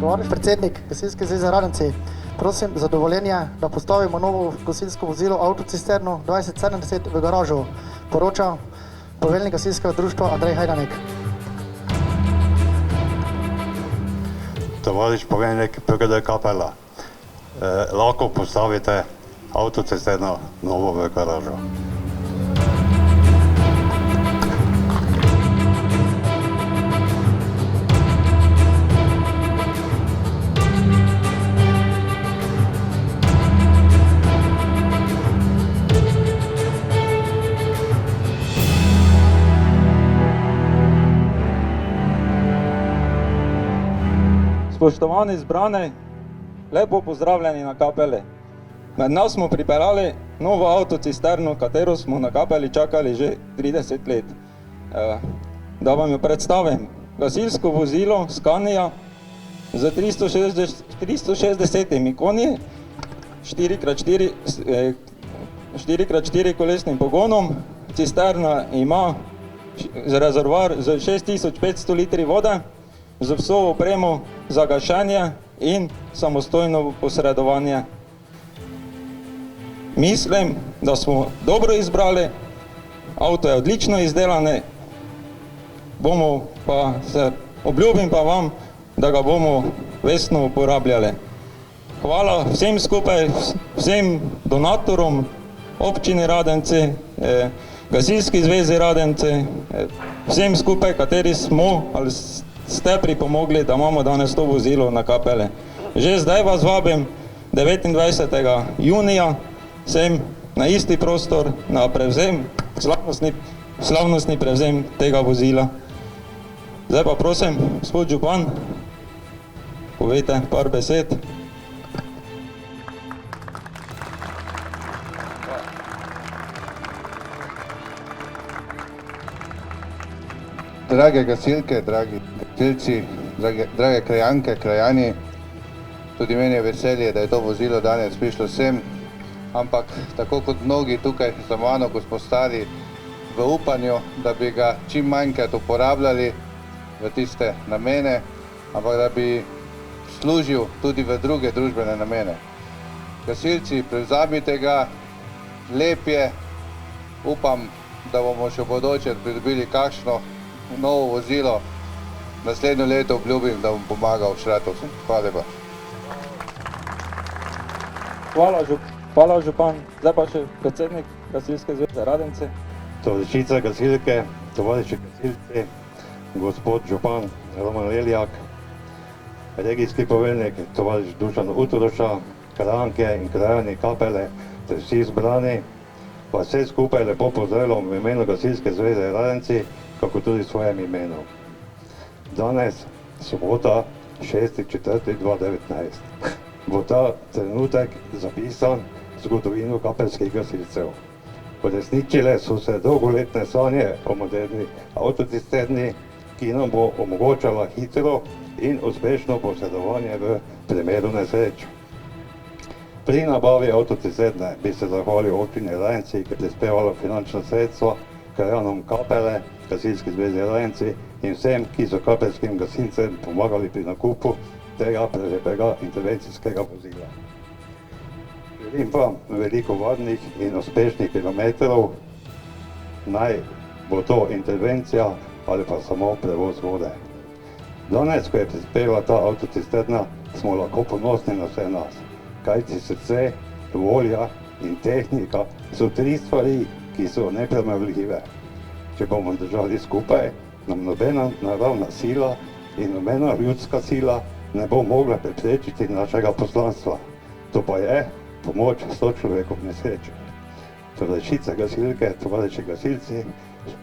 Tovariš predsednik Gasilske zveze Radenci, prosim za dovoljenje, da postavimo novo gasilsko vozilo avtocisterno 2070 v garažo. Poroča poveljnik gasilskega društva Andrej Hajdanek. Tovariš poveljnik PGD Kapela, lahko postavite avtocisterno novo v garažo. Spoštovani zbrani, lepo pozdravljeni na Kapeli. Med nas smo pripeljali novo avtocisterno, katero smo na Kapeli čakali že 30 let. Da vam jo predstavim, gasilsko vozilo Scania z 360 konji, 4x4 kolesnim pogonom. Cisterna ima rezervoar z 6500 litri vode, z vso opremo za gašenje in samostojno posredovanje. Mislim, da smo dobro izbrali, avto je odlično izdelan, obljubim pa vam, da ga bomo vestno uporabljali. Hvala vsem skupaj, vsem donatorom, občini Radenci, Gasilski zvezi Radenci, vsem skupaj, kateri smo ali ste pripomogli, da imamo danes to vozilo na Kapeli. Že zdaj vas vabim 29. junija sem na isti prostor na prevzem, slavnostni prevzem tega vozila. Zdaj pa prosim, gospod župan, povejte par besed. Drage gasilke, dragi gasilci, drage krajanke, krajani, tudi meni je veselje, da je to vozilo danes prišlo sem, ampak tako kot mnogi tukaj za mano, ko smo stari v upanju, da bi ga čim manjkrat uporabljali v tiste namene, ampak da bi služil tudi v druge družbene namene. Gasilci, prevzamite ga, lep je, upam, da bomo še v bodoče pridobili kakšno novo vozilo. Naslednjo leto obljubim, da bom pomagal Šratovcem. Hvala lepa. Hvala župan. Zdaj pa še predsednik Gasilske zveze Radenci. Tovarišice gasilke, tovariši gasilci, gospod župan Roman Leljak, regijski poveljnik, tovariš Dušan Utroša, krajanke in krajani Kapele, ter vsi zbrani, pa vse skupaj lepo pozdravljam v imenu Gasilske zveze Radenci, kako tudi svojem imenu. Danes, sobota, 6.4.2019, bo ta trenutek zapisan v zgodovino kapelskih gasilcev. Uresničile so se dolgoletne sanje o moderni avtocisterni, ki nam bo omogočala hitro in uspešno posredovanje v primeru nesreč. Pri nabavi avtocisterne bi se zahvalil občini Radenci, ki je prispevala finančna sredstva krajanom Kapele, Gasilski zvezi Radenci in vsem, ki so kapelskim gasilcem pomagali pri nakupu tega prelepega intervencijskega vozila. Želim vam veliko varnih in uspešnih kilometrov, naj bo to intervencija ali pa samo prevoz vode. Danes, ko je prispela ta avtocisterna, smo lahko ponosni na vse nas, kajti srce, volja in tehnika so tri stvari, ki so nepremagljive. Če bomo držali skupaj, nam nobena naravna sila in nobena ljudska sila ne bo mogla preprečiti našega poslanstva. To pa je pomoč sočloveku v nesreči. Tovarišice gasilke, tovariši gasilci,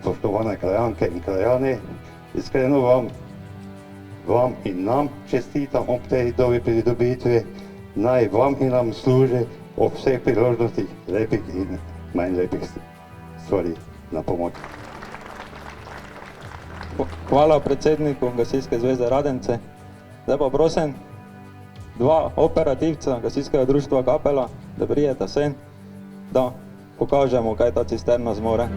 spoštovane krajanke in krajani, iskreno vam in nam čestitam ob tej novi pridobitvi, naj vam in nam služi ob vseh priložnostih lepih in manj lepih stvari na pomoč. Hvala predsedniku Gasilske zveze Radence. Zdaj pa prosim dva operativca Gasilskega društva Kapela, da prideta sem, da pokažemo, kaj ta cisterna zmore.